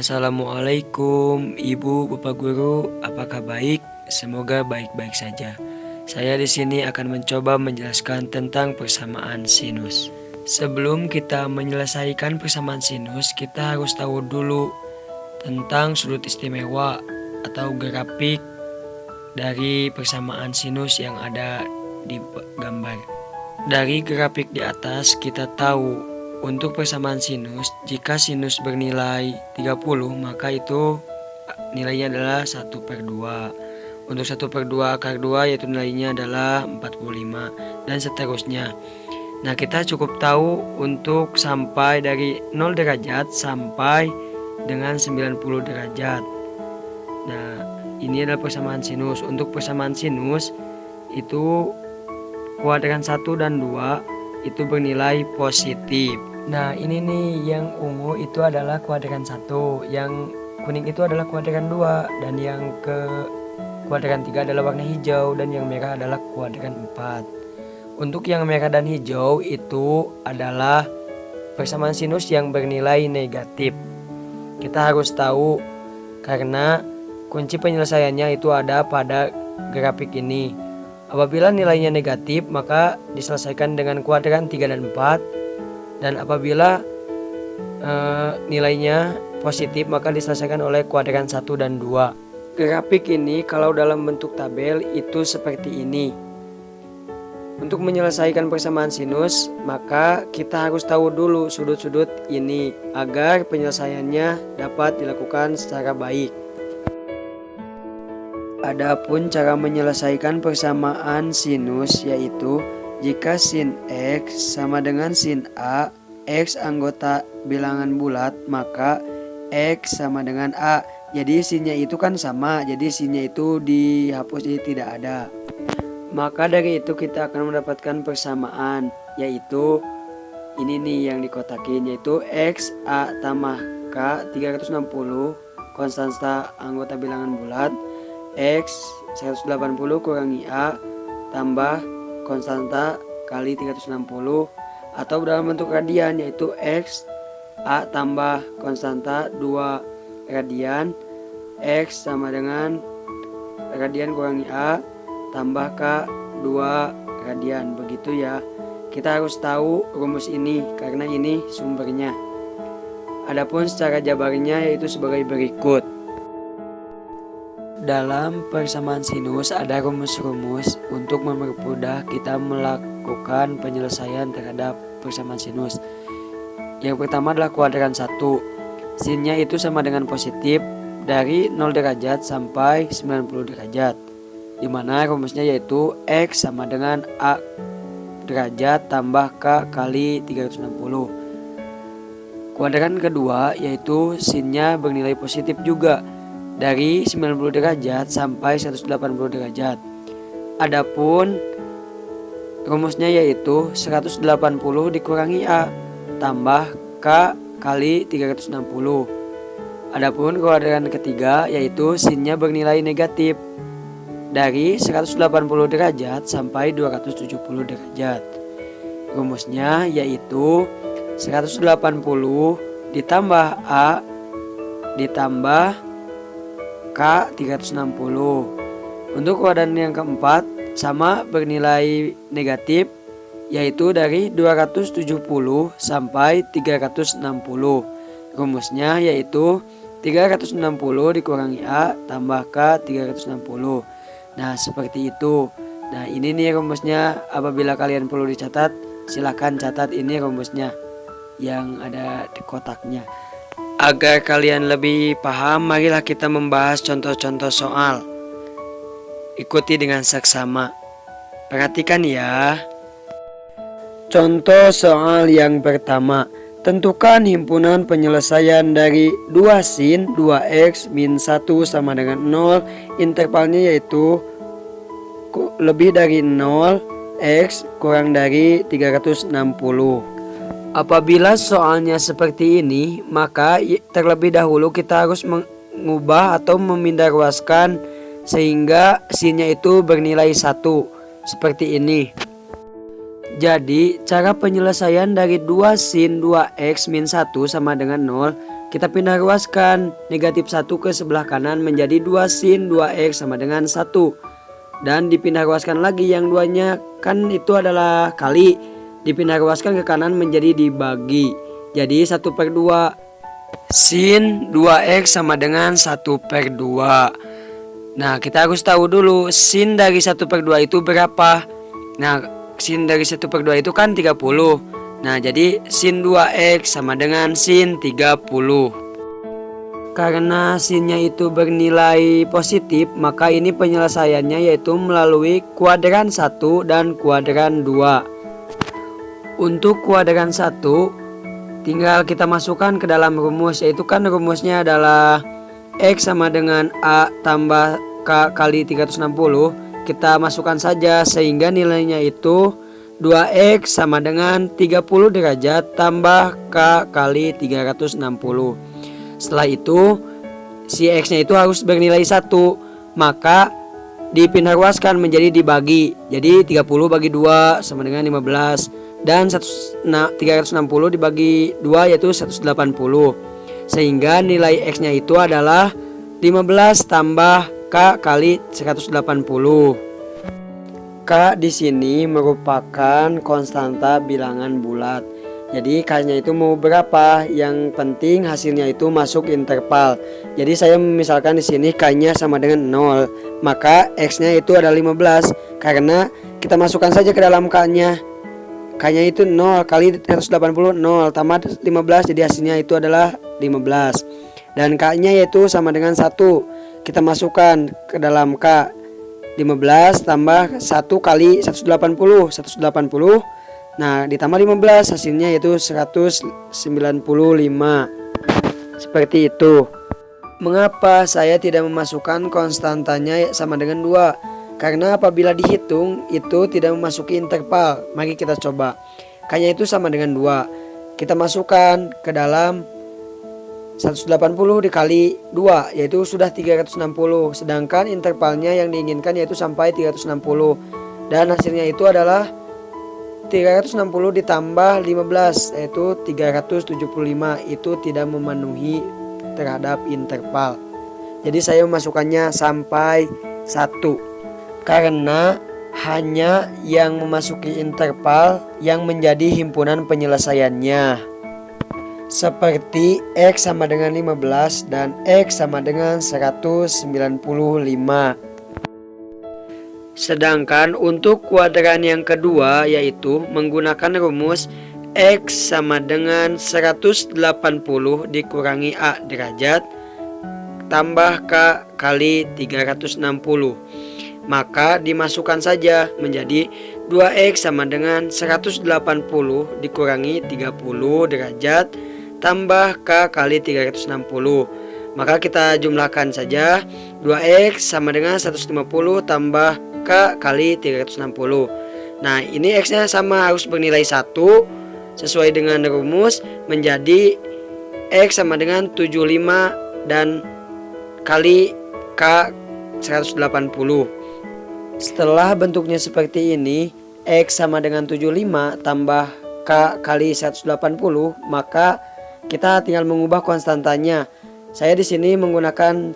Assalamualaikum Ibu Bapak Guru, apakah baik? Semoga baik-baik saja. Saya di sini akan mencoba menjelaskan tentang persamaan sinus. Sebelum kita menyelesaikan persamaan sinus, kita harus tahu dulu tentang sudut istimewa atau grafik dari persamaan sinus yang ada di gambar. Dari grafik di atas kita tahu untuk persamaan sinus, jika sinus bernilai 30 maka itu nilainya adalah 1/2. Untuk 1/2 akar 2 yaitu nilainya adalah 45 dan seterusnya. Nah, kita cukup tahu untuk sampai dari 0 derajat sampai dengan 90 derajat. Nah, ini adalah persamaan sinus. Untuk persamaan sinus itu kuadran 1 dan 2 itu bernilai positif. Nah, ini nih yang ungu itu adalah kuadran 1, yang kuning itu adalah kuadran 2, dan yang ke kuadran 3 adalah warna hijau, dan yang merah adalah kuadran 4. Untuk yang merah dan hijau itu adalah persamaan sinus yang bernilai negatif. Kita harus tahu karena kunci penyelesaiannya itu ada pada grafik ini. Apabila nilainya negatif maka diselesaikan dengan kuadran 3 dan 4. Dan apabila nilainya positif maka diselesaikan oleh kuadran 1 dan 2. Grafik ini kalau dalam bentuk tabel itu seperti ini. Untuk menyelesaikan persamaan sinus maka kita harus tahu dulu sudut-sudut ini agar penyelesaiannya dapat dilakukan secara baik. Adapun cara menyelesaikan persamaan sinus yaitu jika sin X sama dengan sin A, X anggota bilangan bulat, maka X sama dengan A. Jadi sinnya itu kan sama, jadi sinnya itu dihapus, jadi tidak ada. Maka dari itu kita akan mendapatkan persamaan, yaitu ini nih yang dikotakin, yaitu X A tambah K 360, konstanta anggota bilangan bulat, X 180 kurangi A tambah konstanta kali 360, atau dalam bentuk radian yaitu X A tambah konstanta 2 radian, X sama dengan radian kurangi A tambah K 2 radian. Begitu ya. Kita harus tahu rumus ini karena ini sumbernya. Adapun secara jabarnya yaitu sebagai berikut. Dalam persamaan sinus ada rumus-rumus untuk mempermudah kita melakukan penyelesaian terhadap persamaan sinus. Yang pertama adalah kuadran 1. Sinnya itu sama dengan positif dari 0 derajat sampai 90 derajat. Di mana rumusnya yaitu X sama dengan A derajat tambah K kali 360. Kuadran kedua yaitu sinnya bernilai positif juga dari 90 derajat sampai 180 derajat. Adapun rumusnya yaitu 180 dikurangi A tambah K kali 360. Adapun kuadran ketiga yaitu sinnya bernilai negatif dari 180 derajat sampai 270 derajat. Rumusnya yaitu 180 ditambah A ditambah K 360. Untuk kuadran yang keempat sama bernilai negatif yaitu dari 270 sampai 360. Rumusnya yaitu 360 dikurangi A tambah K 360. Nah, seperti itu. Nah, ini nih rumusnya. Apabila kalian perlu dicatat, silakan catat ini rumusnya yang ada di kotaknya. Agar kalian lebih paham, marilah kita membahas contoh-contoh soal. Ikuti dengan seksama. Perhatikan ya. Contoh soal yang pertama. Tentukan himpunan penyelesaian dari 2 sin 2x min 1 sama dengan 0. Intervalnya yaitu lebih dari 0, x kurang dari 360. Apabila soalnya seperti ini, maka terlebih dahulu kita harus mengubah atau memindah ruaskan sehingga sinnya itu bernilai 1, seperti ini. Jadi cara penyelesaian dari 2 sin 2x min 1 sama dengan 0 kita pindah ruaskan negatif 1 ke sebelah kanan menjadi 2 sin 2x sama dengan 1. Dan dipindah ruaskan lagi yang duanya kan itu adalah kali. Dipindah ruaskan ke kanan menjadi dibagi. Jadi 1/2. Sin 2x sama dengan 1/2. Nah, kita harus tahu dulu sin dari 1/2 itu berapa. Nah, sin dari 1/2 itu kan 30. Nah, jadi sin 2x sama dengan sin 30. Karena sinnya itu bernilai positif, maka ini penyelesaiannya yaitu melalui kuadran 1 dan kuadran 2. Untuk kuadran 1, tinggal kita masukkan ke dalam rumus, yaitu kan rumusnya adalah X sama dengan A tambah K kali 360. Kita masukkan saja sehingga nilainya itu 2x sama dengan 30 derajat tambah K kali 360. Setelah itu si X nya itu harus bernilai 1. Maka dipindah ruaskan menjadi dibagi. Jadi 30 bagi 2 sama dengan 15. Dan 360 dibagi 2 yaitu 180. Sehingga nilai X nya itu adalah 15 tambah K kali 180. K di sini merupakan konstanta bilangan bulat. Jadi K-nya itu mau berapa? Yang penting hasilnya itu masuk interval. Jadi saya misalkan di sini K-nya sama dengan 0, maka X-nya itu adalah 15 karena kita masukkan saja ke dalam K-nya. K-nya itu 0 kali 180, 0 tambah 15, jadi hasilnya itu adalah 15. Dan K-nya yaitu sama dengan 1. Kita masukkan ke dalam K. 15 tambah 1 kali 180. Nah, ditambah 15 hasilnya yaitu 195. Seperti itu. Mengapa saya tidak memasukkan konstantanya sama dengan 2? Karena apabila dihitung itu tidak memasuki interval. Mari kita coba. K-nya itu sama dengan 2. Kita masukkan ke dalam 180 dikali 2 yaitu sudah 360. Sedangkan intervalnya yang diinginkan yaitu sampai 360. Dan hasilnya itu adalah 360 ditambah 15 yaitu 375. Itu tidak memenuhi terhadap interval. Jadi saya memasukkannya sampai 1. Karena hanya yang memasuki interval yang menjadi himpunan penyelesaiannya. Seperti X sama dengan 15 dan X sama dengan 195. Sedangkan untuk kuadran yang kedua yaitu menggunakan rumus X sama dengan 180 dikurangi A derajat tambah K kali 360. Maka dimasukkan saja menjadi 2X sama dengan 180 dikurangi 30 derajat tambah K kali 360. Maka kita jumlahkan saja 2X sama dengan 150 tambah K kali 360. Nah, ini X nya sama harus bernilai 1 sesuai dengan rumus menjadi X sama dengan 75 dan kali K 180. Setelah bentuknya seperti ini, X sama dengan 75 tambah K kali 180, maka kita tinggal mengubah konstantanya. Saya di sini menggunakan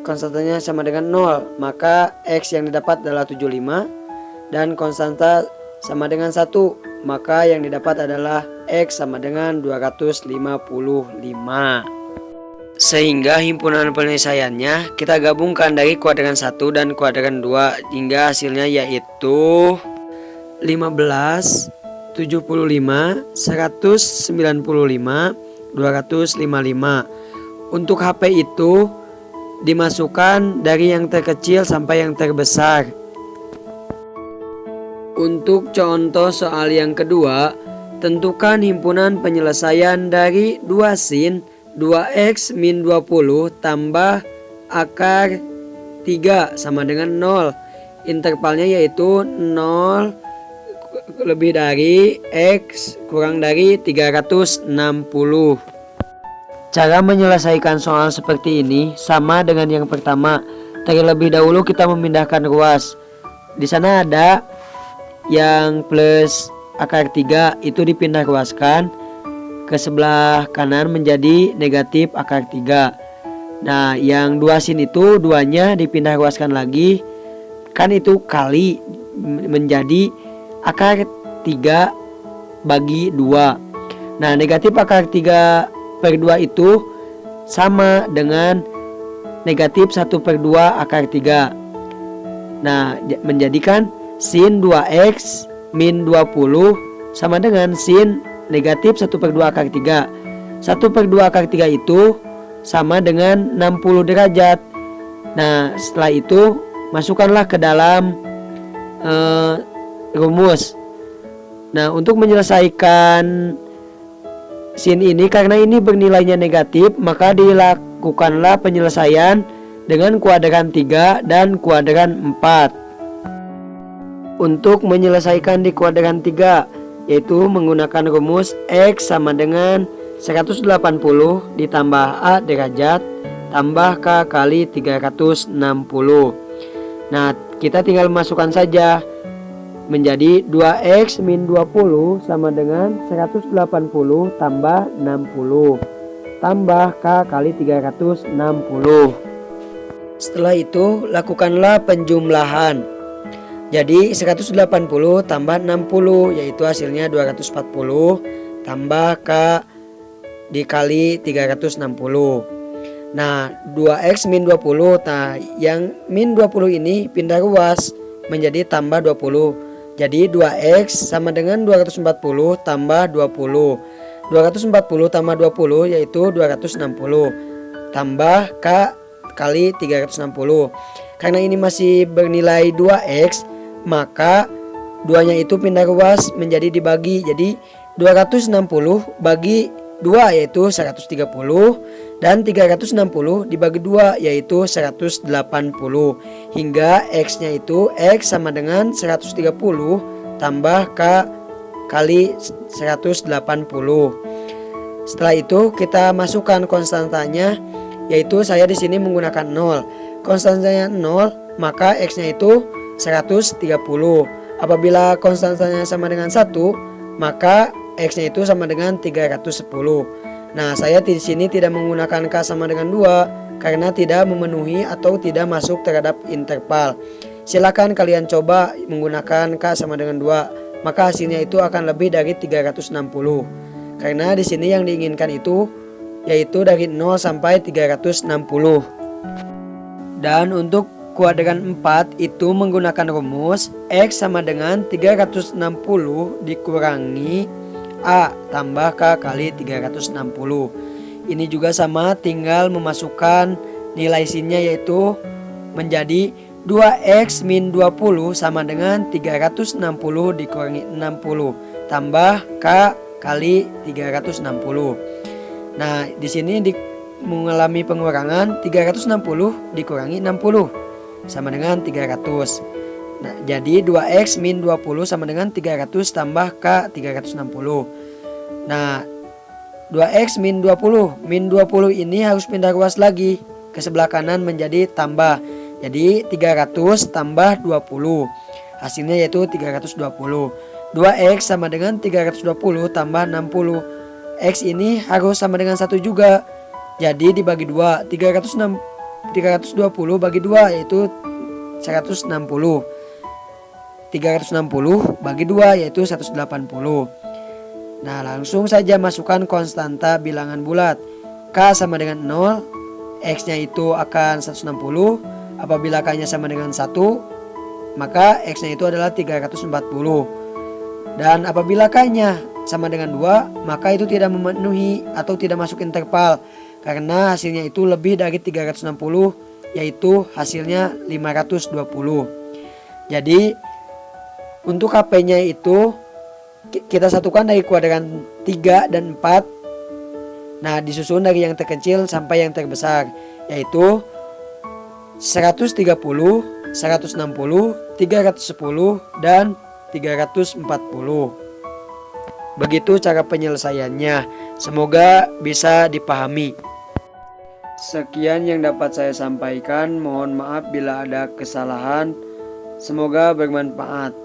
konstantanya sama dengan 0, maka X yang didapat adalah 75 dan konstanta sama dengan 1, maka yang didapat adalah X sama dengan 255. Sehingga himpunan penyelesaiannya kita gabungkan dari kuadran 1 dan kuadran 2 hingga hasilnya yaitu 15, 75, 195, 255. Untuk HP itu dimasukkan dari yang terkecil sampai yang terbesar. Untuk contoh soal yang kedua, tentukan himpunan penyelesaian dari 2 sin 2x min 20 tambah akar 3 sama dengan 0. Intervalnya yaitu 0 lebih dari X kurang dari 360. Cara menyelesaikan soal seperti ini sama dengan yang pertama. Terlebih dahulu kita memindahkan ruas. Di sana ada yang plus akar 3 itu dipindah ruaskan. ke sebelah kanan menjadi negatif akar 3. Nah, yang 2 sin itu duanya dipindah ruaskan lagi, kan itu kali menjadi akar 3 bagi 2. Nah, negatif akar 3/2 itu sama dengan negatif 1/2 akar 3. Nah, menjadikan sin 2x min 20 sama dengan sin negatif 1/2 akar 3. 1/2 akar 3 itu sama dengan 60 derajat. Nah, setelah itu masukkanlah ke dalam rumus. Nah, untuk menyelesaikan sin ini, karena ini bernilainya negatif, maka dilakukanlah penyelesaian dengan kuadran 3 dan kuadran 4. Untuk menyelesaikan di kuadran 3, yaitu menggunakan rumus X sama dengan 180 ditambah A derajat tambah K kali 360. Nah, kita tinggal masukkan saja. Menjadi 2x min 20 sama dengan 180 tambah 60 tambah K kali 360. Setelah itu lakukanlah penjumlahan. Jadi 180 tambah 60 yaitu hasilnya 240 tambah K dikali 360. Nah, 2x min 20. Nah, yang min 20 ini pindah ruas menjadi tambah 20. Jadi 2x sama dengan 240 tambah 20. 240 tambah 20 yaitu 260 tambah K kali 360. Karena ini masih bernilai 2x, maka duanya itu pindah ruas menjadi dibagi. Jadi 260 bagi 2 yaitu 130 dan 360 dibagi 2 yaitu 180, hingga x nya itu x sama dengan 130 tambah K kali 180. Setelah itu kita masukkan konstantanya, yaitu saya di sini menggunakan 0. Konstantanya 0, maka x nya itu 130. Apabila konstantanya sama dengan 1, maka x nya itu sama dengan 310. Nah, saya di sini tidak menggunakan K sama dengan 2 karena tidak memenuhi atau tidak masuk terhadap interval. Silakan kalian coba menggunakan K sama dengan 2, maka hasilnya itu akan lebih dari 360. Karena di sini yang diinginkan itu yaitu dari 0 sampai 360. Dan untuk kuadran 4 itu menggunakan rumus X sama dengan 360 dikurangi A tambah K kali 360. Ini juga sama, tinggal memasukkan nilai sinnya yaitu menjadi 2x min 20 sama dengan 360 dikurangi 60 tambah K kali 360. Nah, di sini mengalami pengurangan, 360 dikurangi 60 sama dengan 300. Nah, jadi 2x min 20 sama dengan 300 tambah K 360. Nah, 2x min 20. Min 20 ini harus pindah ruas lagi ke sebelah kanan menjadi tambah. Jadi 300 tambah 20. Hasilnya yaitu 320. 2x sama dengan 320 tambah 60. X ini harus sama dengan 1 juga. Jadi dibagi 2. 320 bagi 2 yaitu 160. 360 bagi 2 yaitu 180. Nah, langsung saja masukkan konstanta bilangan bulat. K sama dengan 0, X nya itu akan 160. Apabila K nya sama dengan 1, maka X nya itu adalah 340. Dan apabila K nya sama dengan 2, maka itu tidak memenuhi atau tidak masuk interval, karena hasilnya itu lebih dari 360, yaitu hasilnya 520. Jadi untuk HP-nya itu kita satukan dari kuadran 3 dan 4. Nah, disusun dari yang terkecil sampai yang terbesar, yaitu 130, 160, 310, dan 340. Begitu cara penyelesaiannya. Semoga bisa dipahami. Sekian yang dapat saya sampaikan. Mohon maaf bila ada kesalahan. Semoga bermanfaat.